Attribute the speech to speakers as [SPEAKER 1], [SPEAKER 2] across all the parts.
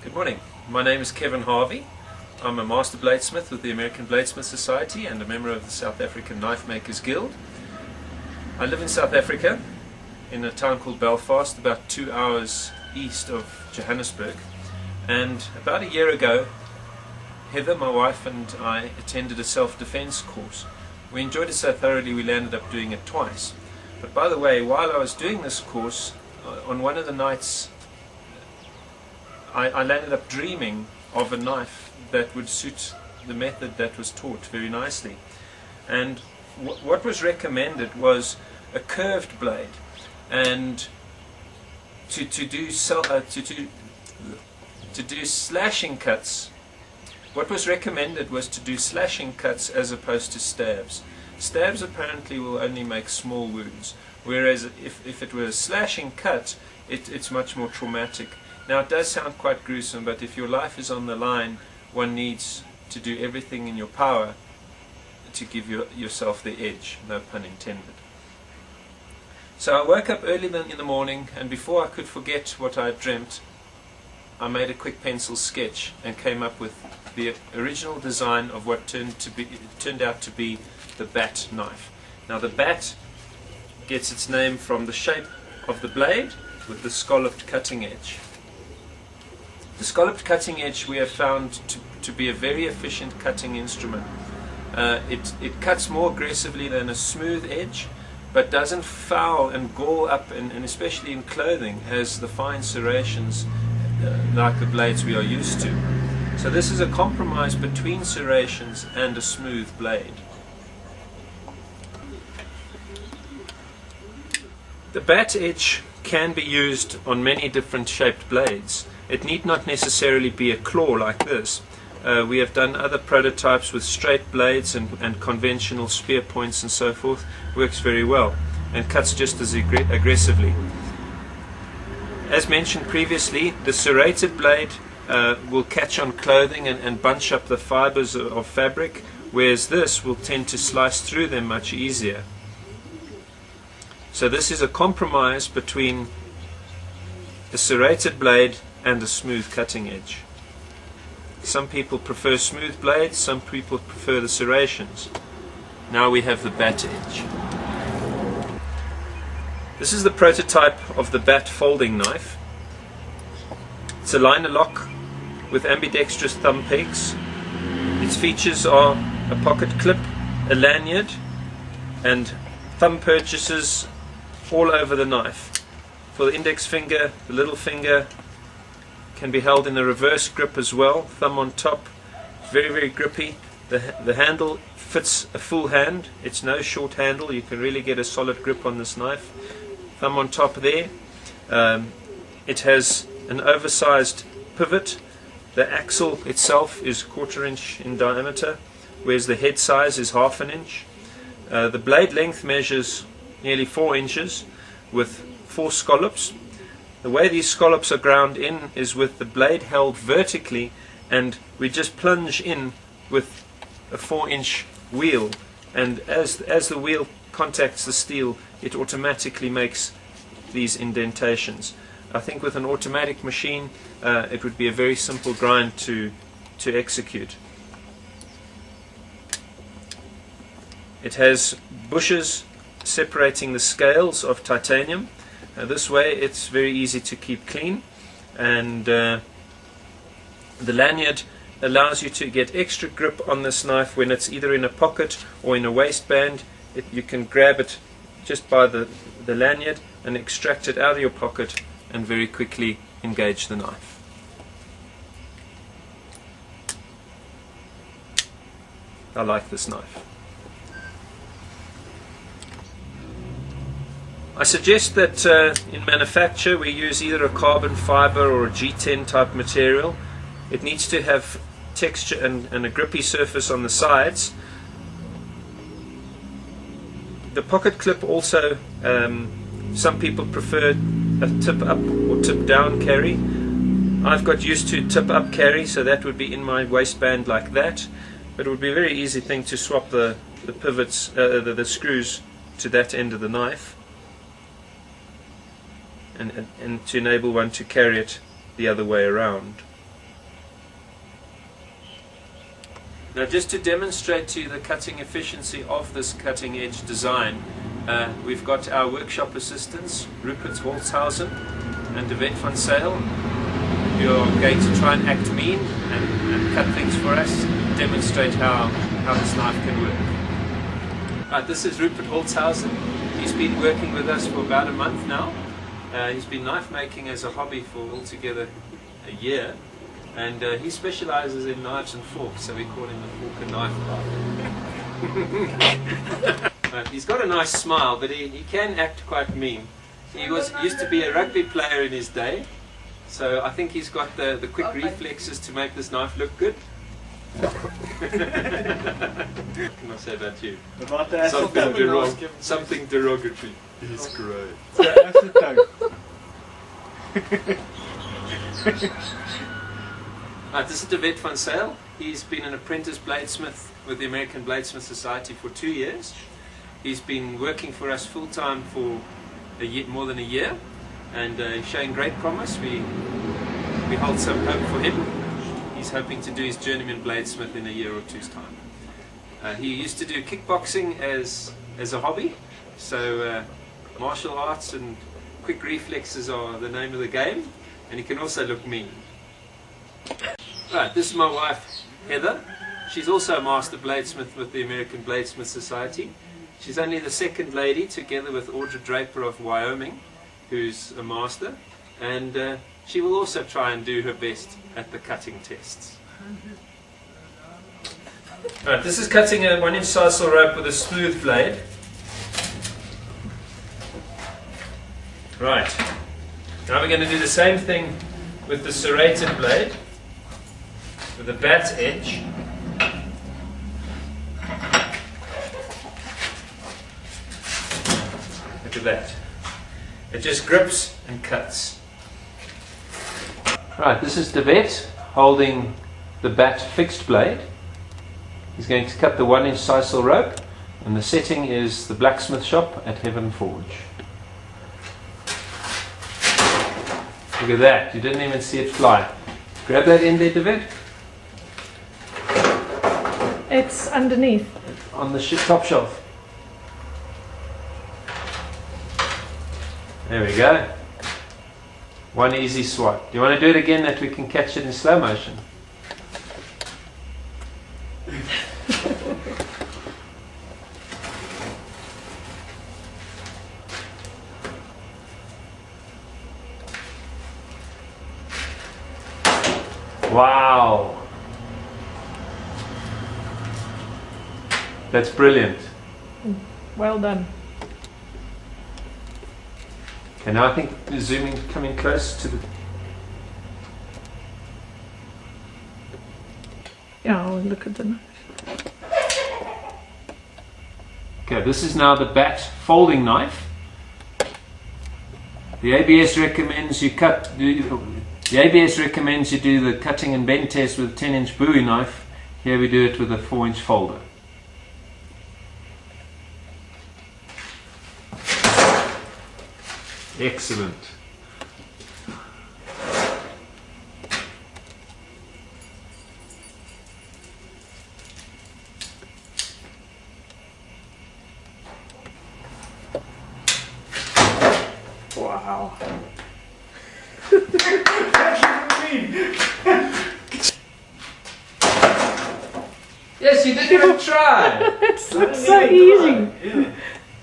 [SPEAKER 1] Good morning. My name is Kevin Harvey. I'm a Master Bladesmith with the American Bladesmith Society and a member of the South African Knife Makers Guild. I live in South Africa in a town called Belfast, about 2 hours east of Johannesburg. And about a year ago, Heather, my wife, and I attended a self-defense course. We enjoyed it so thoroughly we landed up doing it twice. But by the way, while I was doing this course, on one of the nights I landed up dreaming of a knife that would suit the method that was taught very nicely. And what was recommended was a curved blade, and to do slashing cuts. What was recommended was to do slashing cuts as opposed to stabs. Stabs apparently will only make small wounds, whereas if it were a slashing cut, it's much more traumatic. Now, it does sound quite gruesome, but if your life is on the line, one needs to do everything in your power to give yourself the edge, no pun intended. So I woke up early in the morning, and before I could forget what I had dreamt, I made a quick pencil sketch and came up with the original design of what turned out to be the bat knife. Now, the bat gets its name from the shape of the blade with the scalloped cutting edge. The scalloped cutting edge we have found to be a very efficient cutting instrument. It cuts more aggressively than a smooth edge, but doesn't foul and gall up, and especially in clothing, as the fine serrations like the blades we are used to. So this is a compromise between serrations and a smooth blade. The bat edge can be used on many different shaped blades. It need not necessarily be a claw like this. We have done other prototypes with straight blades and conventional spear points and so forth. Works very well and cuts just as aggressively. As mentioned previously, the serrated blade will catch on clothing and bunch up the fibers of fabric, whereas this will tend to slice through them much easier. So this is a compromise between a serrated blade and a smooth cutting edge. Some people prefer smooth blades, some people prefer the serrations. Now we have the bat edge. This is the prototype of the bat folding knife. It's a liner lock with ambidextrous thumb pegs. Its features are a pocket clip, a lanyard, and thumb purchases all over the knife. For the index finger, the little finger can be held in a reverse grip as well, thumb on top, very, very grippy. The handle fits a full hand, it's no short handle, you can really get a solid grip on this knife. Thumb on top there. It has an oversized pivot. The axle itself is 1/4 inch in diameter, whereas the head size is 1/2 inch. The blade length measures nearly 4 inches with 4 scallops. The way these scallops are ground in is with the blade held vertically, and we just plunge in with a 4-inch wheel, and as the wheel contacts the steel, it automatically makes these indentations. I think with an automatic machine it would be a very simple grind to execute. It has bushes separating the scales of titanium. This way it's very easy to keep clean, and the lanyard allows you to get extra grip on this knife when it's either in a pocket or in a waistband. You can grab it just by the lanyard and extract it out of your pocket and very quickly engage the knife. I like this knife. I suggest that in manufacture we use either a carbon fiber or a G10 type material. It needs to have texture and a grippy surface on the sides. The pocket clip also, some people prefer a tip up or tip down carry. I've got used to tip up carry, so that would be in my waistband like that. But it would be a very easy thing to swap the pivots, the screws to that end of the knife. And to enable one to carry it the other way around. Now, just to demonstrate to you the cutting efficiency of this cutting edge design, we've got our workshop assistants, Rupert Holzhausen and Yvette van Sale, who are going to try and act mean and cut things for us, demonstrate how this knife can work. This is Rupert Holzhausen. He's been working with us for about a month now. He's been knife making as a hobby for altogether a year, and he specializes in knives and forks, so we call him the fork and knife guy. He's got a nice smile, but he can act quite mean. He used to be a rugby player in his day, so I think he's got the quick reflexes to make this knife look good. What can I say about you? Something derogatory. He's great. This is Yvette van Sale. He's been an apprentice bladesmith with the American Bladesmith Society for 2 years. He's been working for us full time for more than a year, and he's showing great promise. We hold some hope for him. He's hoping to do his journeyman bladesmith in a year or two's time. He used to do kickboxing as a hobby, so martial arts and quick reflexes are the name of the game, and he can also look mean. Right, this is my wife Heather. She's also a master bladesmith with the American Bladesmith Society. She's only the second lady, together with Audra Draper of Wyoming, who's a master, and she will also try and do her best at the cutting tests. Right, this is cutting a 1-inch sisal rope with a smooth blade. Right, now we're going to do the same thing with the serrated blade, with a bat edge. Look at that. It just grips and cuts. Right, this is Yvette holding the bat fixed blade. He's going to cut the 1-inch sisal rope, and the setting is the blacksmith shop at Heaven Forge. Look at that, you didn't even see it fly. Grab that end there, Yvette.
[SPEAKER 2] It's underneath.
[SPEAKER 1] On the top shelf. There we go. One easy swipe. Do you want to do it again that we can catch it in slow motion? Wow. That's brilliant.
[SPEAKER 2] Well done.
[SPEAKER 1] Okay, now I think zooming, coming close to the...
[SPEAKER 2] Yeah, I'll look at the knife.
[SPEAKER 1] Okay, this is now the bat folding knife. The ABS recommends you do the cutting and bend test with a 10-inch Bowie knife. Here we do it with a 4-inch folder. Excellent.
[SPEAKER 2] Wow.
[SPEAKER 1] Yes, you didn't even try.
[SPEAKER 2] It's so easy. Yeah.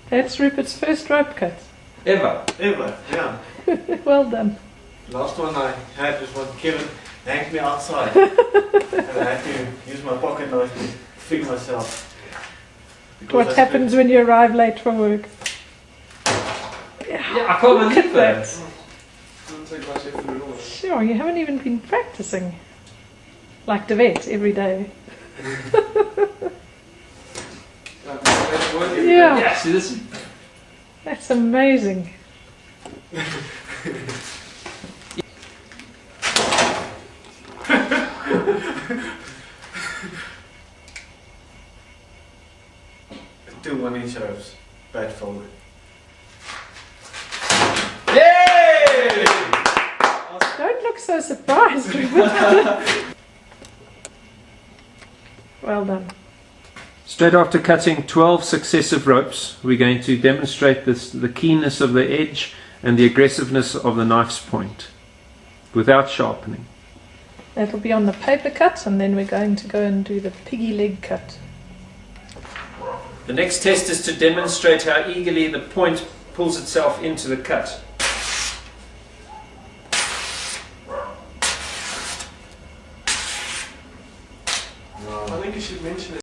[SPEAKER 2] That's Rupert's first rope cut.
[SPEAKER 1] Ever,
[SPEAKER 3] yeah.
[SPEAKER 2] Well done.
[SPEAKER 3] Last one I had was when Kevin hanged me outside. And I had to use my pocket knife to feed myself.
[SPEAKER 2] What happens when you arrive late for work?
[SPEAKER 1] Yeah, I can't believe that.
[SPEAKER 3] Doesn't take much effort at all.
[SPEAKER 2] Sure, you haven't even been practicing. Like Yvette every day. Yeah.
[SPEAKER 1] Yeah, see this?
[SPEAKER 2] That's amazing.
[SPEAKER 3] Two 1-inch ropes, bad folded.
[SPEAKER 1] Yay!
[SPEAKER 2] Don't look so surprised, Rupert. Well done.
[SPEAKER 1] Straight after cutting 12 successive ropes, we're going to demonstrate the keenness of the edge and the aggressiveness of the knife's point without sharpening.
[SPEAKER 2] That'll be on the paper cut, and then we're going to go and do the piggy leg cut.
[SPEAKER 1] The next test is to demonstrate how eagerly the point pulls itself into the cut.
[SPEAKER 3] I think you should mention it.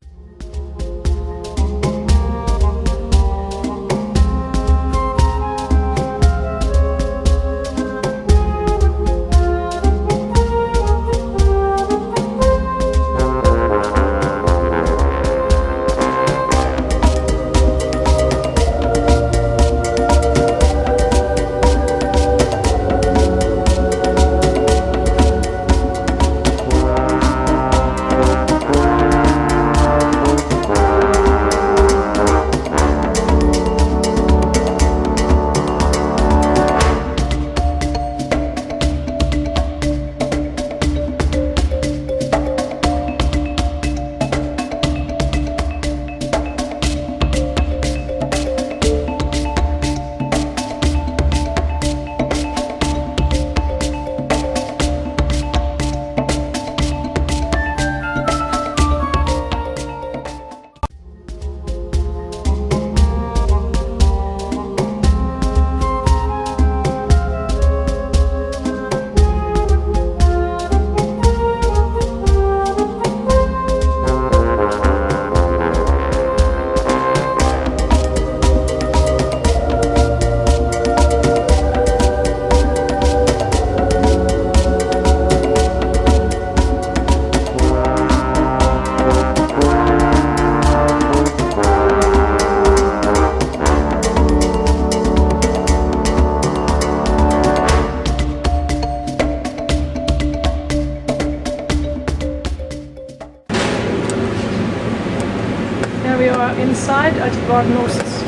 [SPEAKER 2] We are inside at Gardenhorse's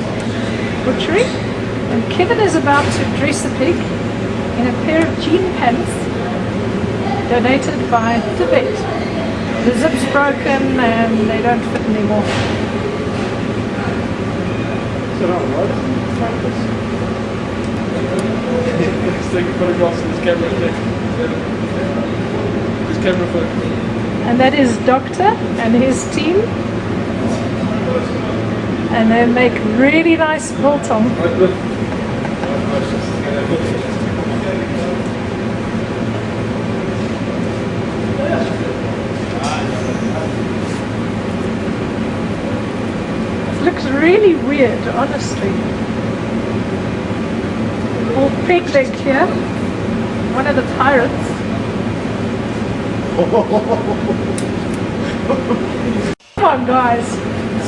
[SPEAKER 2] butchery, and Kevin is about to dress the pig in a pair of jean pants donated by Tibet. The zip's broken and they don't fit anymore.
[SPEAKER 3] Sit on, right? So you can put across this camera thing. This camera phone.
[SPEAKER 2] And that is Doctor and his team. And they make really nice biltong. It looks really weird, honestly. Or pig leg here. One of the pirates. Come on, guys.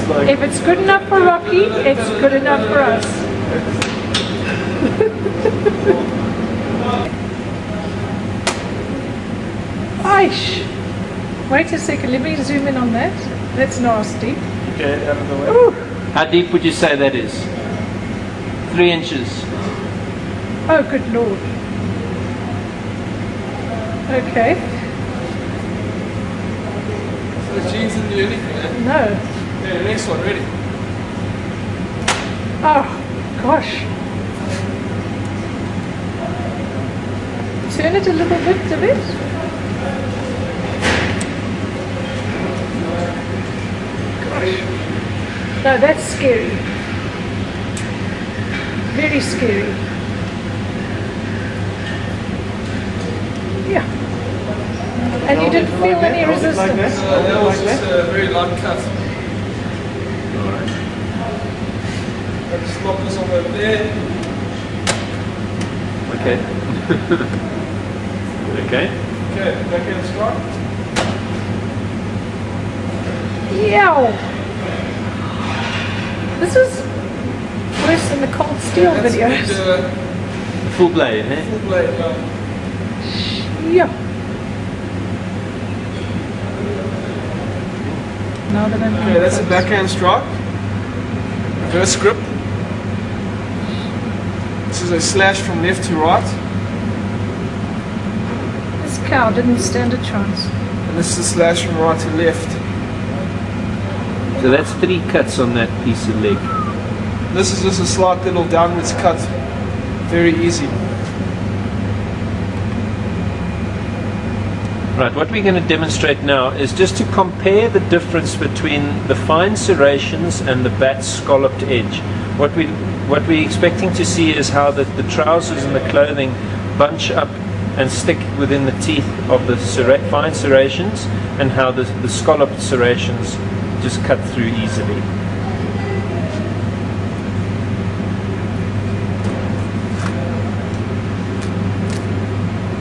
[SPEAKER 2] If it's good enough for Rocky, it's good enough for us. Aish! Wait a second, let me zoom in on that. That's nasty.
[SPEAKER 3] Okay, out of the way.
[SPEAKER 2] Ooh.
[SPEAKER 1] How deep would you say that is? 3 inches.
[SPEAKER 2] Oh, good lord. Okay.
[SPEAKER 3] So the jeans didn't do anything, eh?
[SPEAKER 2] No.
[SPEAKER 3] Yeah, next one, ready?
[SPEAKER 2] Oh, gosh. Turn it a little bit. Gosh. No, that's scary. Very scary. Yeah. And you didn't feel any resistance?
[SPEAKER 3] That was just a very light cut. I just lock this on over there.
[SPEAKER 1] Okay. Okay.
[SPEAKER 3] Okay, back in strike.
[SPEAKER 2] Yow! This is worse than the cold steel videos.
[SPEAKER 1] Full blade, eh?
[SPEAKER 3] Full blade,
[SPEAKER 2] Yeah. Now that I'm
[SPEAKER 3] okay, that's a backhand strike. Reverse grip. This is a slash from left to right.
[SPEAKER 2] This cow didn't stand a chance.
[SPEAKER 3] And this is a slash from right to left.
[SPEAKER 1] So that's 3 cuts on that piece of leg.
[SPEAKER 4] This is just a slight little downwards cut. Very easy.
[SPEAKER 1] Right, what we're going to demonstrate now is just to compare the difference between the fine serrations and the bat scalloped edge. What we're expecting to see is how the trousers and the clothing bunch up and stick within the teeth of the fine serrations, and how the scalloped serrations just cut through easily.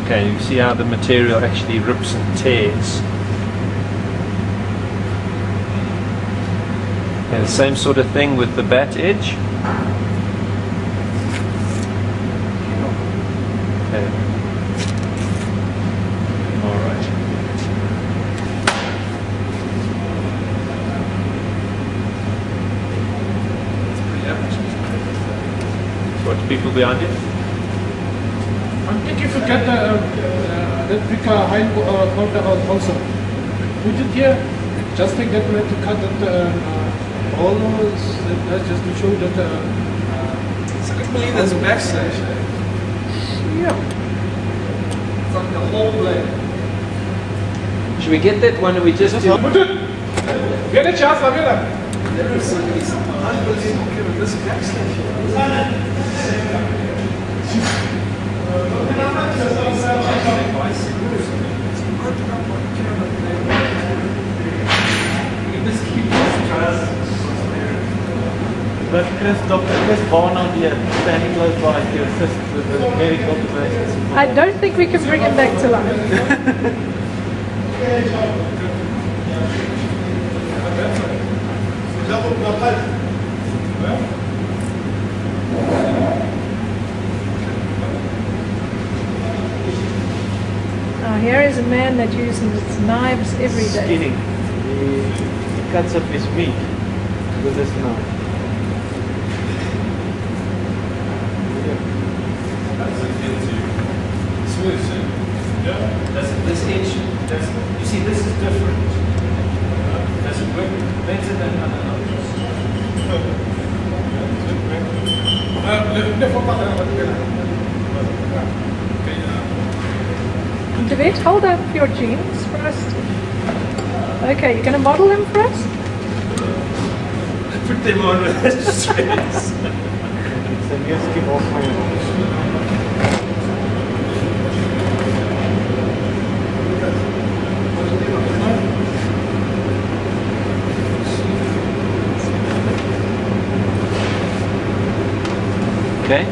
[SPEAKER 1] Okay, you see how the material actually rips and tears. Okay, the same sort of thing with the bat edge. Okay. Alright. What people behind you?
[SPEAKER 5] Did you forget that Bricker Hein border also? Put it here, just take that minute to cut that all just to show that.
[SPEAKER 4] I can't believe there's a backslash.
[SPEAKER 5] Yeah.
[SPEAKER 4] It's like the whole blade.
[SPEAKER 1] Should we get that one, or we just do?
[SPEAKER 5] Put it! Get a chance, Lavilla!
[SPEAKER 4] There is unbelievable. This backslash.
[SPEAKER 3] But Dr. Chris Barnard here, standing close by to assist with the medical observations.
[SPEAKER 2] I don't think we can bring him back to life. Now here is a man that uses knives every day.
[SPEAKER 3] Skinning. He cuts up his meat with this knife.
[SPEAKER 1] This edge, you see, this is different. Does it work better than other knives?
[SPEAKER 2] David, hold up your jeans first. Okay, you're going to model them for us?
[SPEAKER 1] Put them on with the strings.
[SPEAKER 3] So just give off my
[SPEAKER 1] Okay.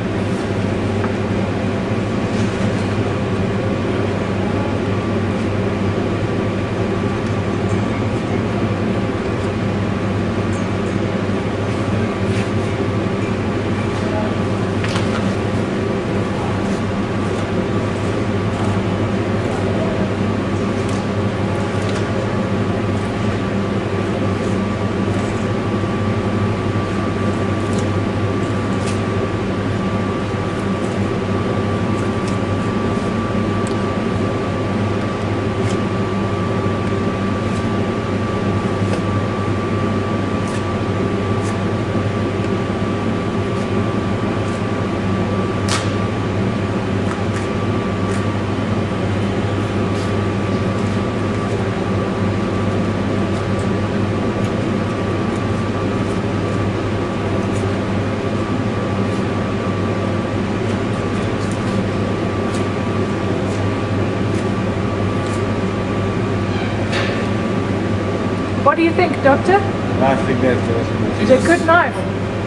[SPEAKER 2] What do you think, Doctor?
[SPEAKER 3] I think that's
[SPEAKER 2] It's a good knife.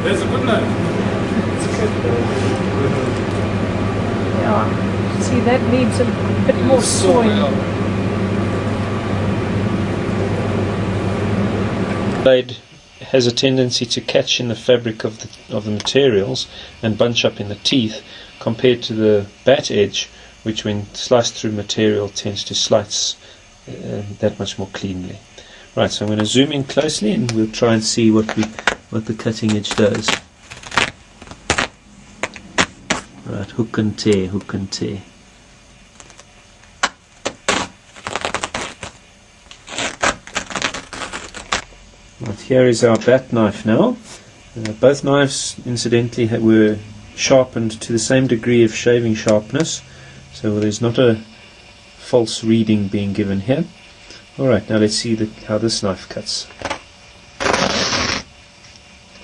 [SPEAKER 5] That's a good knife.
[SPEAKER 2] Yeah. See, that needs a bit more sawing.
[SPEAKER 1] Blade has a tendency to catch in the fabric of the materials and bunch up in the teeth, compared to the bat edge, which when sliced through material tends to slice that much more cleanly. Right, so I'm going to zoom in closely and we'll try and see what the cutting edge does. Right, hook and tear, hook and tear. Right, Right, here is our bat knife now. Both knives incidentally were sharpened to the same degree of shaving sharpness, so there's not a false reading being given here. Alright, now let's see how this knife cuts.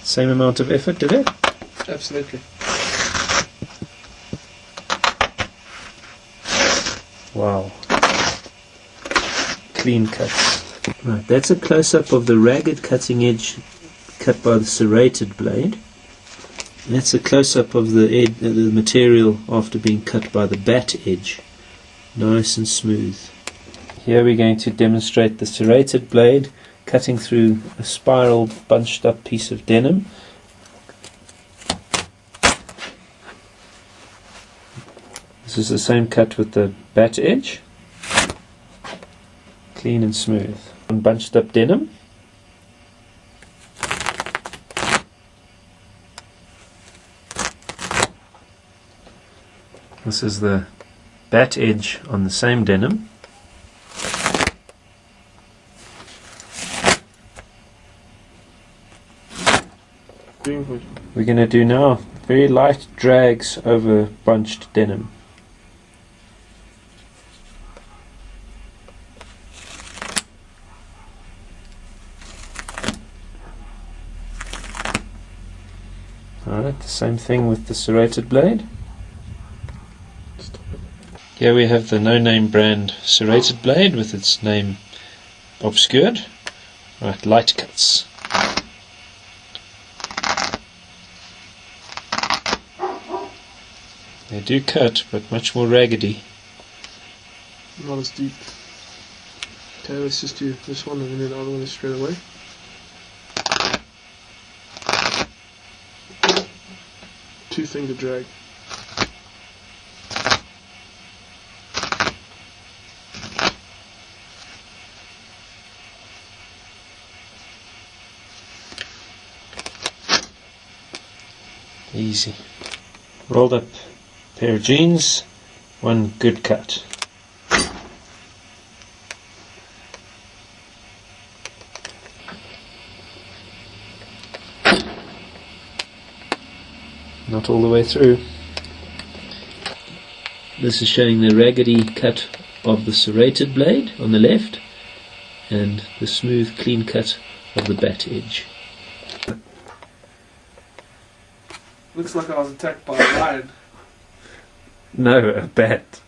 [SPEAKER 1] Same amount of effort, did it?
[SPEAKER 4] Absolutely.
[SPEAKER 1] Wow. Clean cuts. Right, that's a close-up of the ragged cutting edge cut by the serrated blade. That's a close-up of the material after being cut by the bat edge. Nice and smooth. Here we're going to demonstrate the serrated blade cutting through a spiral bunched up piece of denim. This is the same cut with the bat edge. Clean and smooth. On bunched up denim. This is the bat edge on the same denim. We're going to do now very light drags over bunched denim. Alright, the same thing with the serrated blade. Here we have the no-name brand serrated blade with its name obscured. Right, light cuts. They do cut, but much more raggedy.
[SPEAKER 4] Not as deep. Okay, let's just do this one and then the other one is straight away. Two-finger drag.
[SPEAKER 1] Easy. Rolled up pair of jeans, one good cut. Not all the way through. This is showing the raggedy cut of the serrated blade on the left and the smooth clean cut of the bat edge.
[SPEAKER 4] Looks like I was attacked by a lion.
[SPEAKER 1] No, a bat.